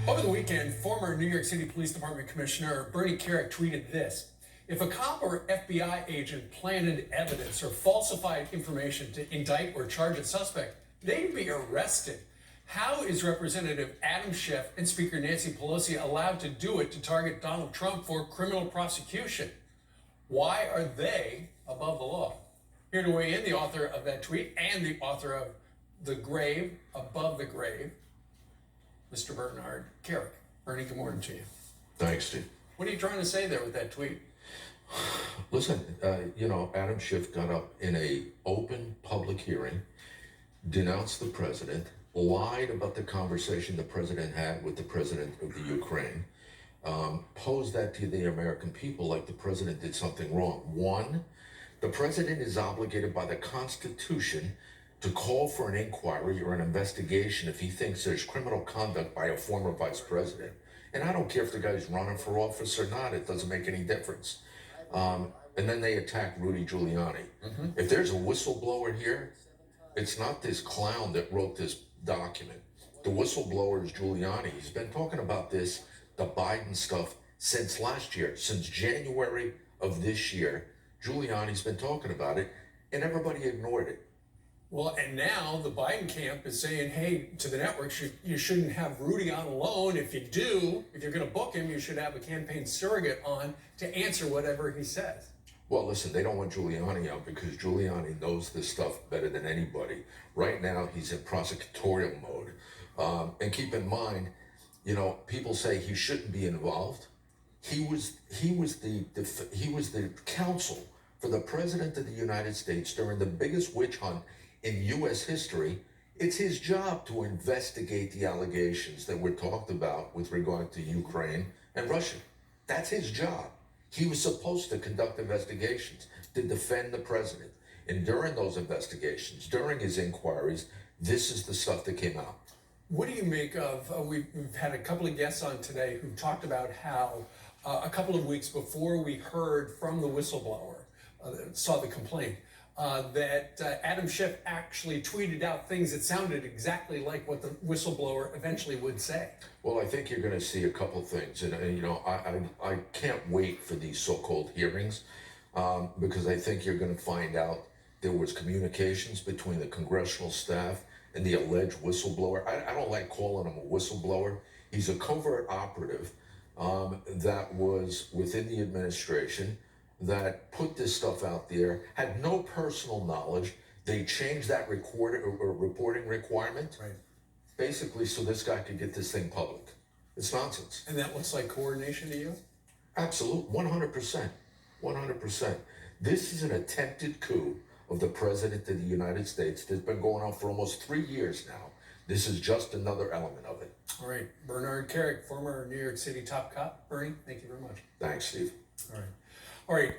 Over the weekend, former New York City Police Department Commissioner Bernie Kerik tweeted this: "If a cop or FBI agent planted evidence or falsified information to indict or charge a suspect, they'd be arrested. How is Representative Adam Schiff and Speaker Nancy Pelosi allowed to do it to target Donald Trump for criminal prosecution? Why are they above the law?" Here to weigh in, the author of that tweet and the author of The Grave Above the Grave, Mr. Bernard Kerik. Bernie, good morning to you. Thanks, Steve. What are you trying to say there with that tweet? Listen, Adam Schiff got up in a open public hearing, denounced the president, lied about the conversation the president had with the president of the Ukraine, posed that to the American people like the president did something wrong. One, the president is obligated by the Constitution to call for an inquiry or an investigation if he thinks there's criminal conduct by a former vice president. And I don't care if the guy's running for office or not, it doesn't make any difference. And then they attack Rudy Giuliani. If there's a whistleblower here, it's not this clown that wrote this document. The whistleblower is Giuliani. He's been talking about this, the Biden stuff, since last year, since January of this year. Giuliani's been talking about it, and everybody ignored it. Well, and now the Biden camp is saying, hey, to the networks, you shouldn't have Rudy on alone. If you do, if you're going to book him, you should have a campaign surrogate on to answer whatever he says. Well, listen, they don't want Giuliani out because Giuliani knows this stuff better than anybody. Right now, he's in prosecutorial mode. And keep in mind, people say he shouldn't be involved. He was the counsel for the president of the United States during the biggest witch hunt in U.S. history. It's his job to investigate the allegations that were talked about with regard to Ukraine and Russia. That's his job. He was supposed to conduct investigations to defend the president. And during those investigations, during his inquiries, this is the stuff that came out. What do you make of, we've had a couple of guests on today who talked about how a couple of weeks before we heard from the whistleblower, saw the complaint, that Adam Schiff actually tweeted out things that sounded exactly like what the whistleblower eventually would say. Well, I think you're going to see a couple things, and I can't wait for these so-called hearings because I think you're going to find out there was communications between the congressional staff and the alleged whistleblower. I don't like calling him a whistleblower. He's a covert operative that was within the administration that put this stuff out there, had no personal knowledge. They changed that reporting requirement, right, basically so this guy could get this thing public. It's nonsense. And that looks like coordination to you? Absolute, 100%, 100%. This is an attempted coup of the president of the United States that's been going on for almost 3 years now. This is just another element of it. All right, Bernard Kerik, former New York City top cop. Bernie, thank you very much. Thanks, Steve. All right.